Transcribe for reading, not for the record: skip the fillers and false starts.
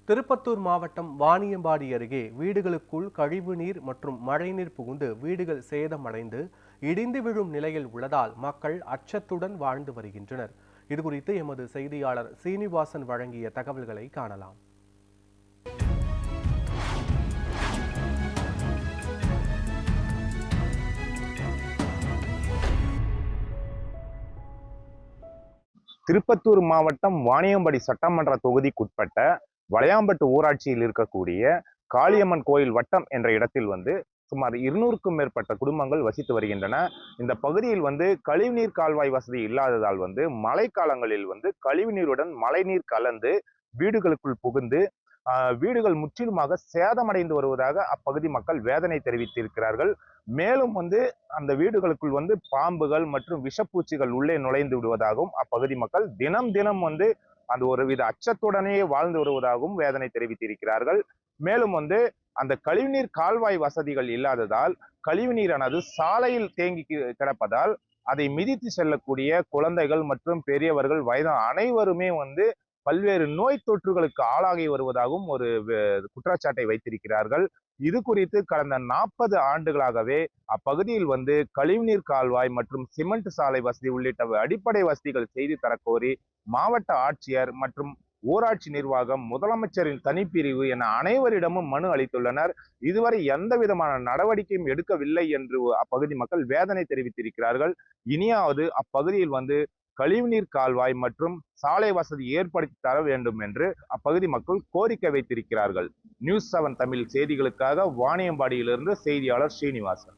திருப்பத்தூர் மாவட்டம் வாணியம்பாடி அருகே வீடுகளுக்குள் கழிவுநீர் மற்றும் மழைநீர் புகுந்து வீடுகள் சேதமடைந்து இடிந்து விழும் நிலையில் உள்ளதால் மக்கள் அச்சத்துடன் வாழ்ந்து வருகின்றனர். இதுகுறித்து எமது செய்தியாளர் சீனிவாசன் வழங்கிய தகவல்களை காணலாம். திருப்பத்தூர் மாவட்டம் வாணியம்பாடி சட்டமன்ற தொகுதிக்குட்பட்ட வளையாம்பட்டு ஊராட்சியில் இருக்கக்கூடிய காளியம்மன் கோயில் வட்டம் என்ற இடத்தில் சுமார் 200க்கும் மேற்பட்ட குடும்பங்கள் வசித்து வருகின்றன. இந்த பகுதியில் கழிவுநீர் கால்வாய் வசதி இல்லாததால் மழைக்காலங்களில் கழிவுநீருடன் மழைநீர் கலந்து வீடுகளுக்குள் புகுந்து வீடுகள் முற்றிலுமாக சேதமடைந்து வருவதாக அப்பகுதி மக்கள் வேதனை தெரிவித்திருக்கிறார்கள். மேலும் அந்த வீடுகளுக்குள் பாம்புகள் மற்றும் விஷப்பூச்சிகள் உள்ளே நுழைந்து விடுவதாகவும் அப்பகுதி மக்கள் தினம் தினம் அந்த ஒருவித அச்சத்துடனே வாழ்ந்து வருவதாகவும் வேதனை தெரிவித்திருக்கிறார்கள். மேலும் அந்த கழிவுநீர் கால்வாய் வசதிகள் இல்லாததால் கழிவுநீரானது சாலையில் தேங்கி கிடப்பதால் அதை மிதித்து செல்லக்கூடிய குழந்தைகள் மற்றும் பெரியவர்கள் வயதான அனைவருமே பல்வேறு நோய் தொற்றுகளுக்கு ஆளாகி வருவதாகவும் ஒரு குற்றச்சாட்டை வைத்திருக்கிறார்கள். இது குறித்து கடந்த 40 ஆண்டுகளாகவே அப்பகுதியில் கழிவுநீர் கால்வாய் மற்றும் சிமெண்ட் சாலை வசதி உள்ளிட்ட அடிப்படை வசதிகள் செய்து தரக்கோரி மாவட்ட ஆட்சியர் மற்றும் ஊராட்சி நிர்வாகம், முதலமைச்சரின் தனிப்பிரிவு என அனைவரிடமும் மனு அளித்துள்ளனர். இதுவரை எந்த விதமான நடவடிக்கையும் எடுக்கவில்லை என்று அப்பகுதி மக்கள் வேதனை தெரிவித்திருக்கிறார்கள். இனியாவது அப்பகுதியில் கழிவுநீர் கால்வாய் மற்றும் சாலை வசதி ஏற்படுத்தி தர வேண்டும் என்று அப்பகுதி மக்கள் கோரிக்கை வைத்திருக்கிறார்கள். நியூஸ் 7 தமிழ் செய்திகளுக்காக வாணியம்பாடியிலிருந்து செய்தியாளர் ஸ்ரீனிவாசன்.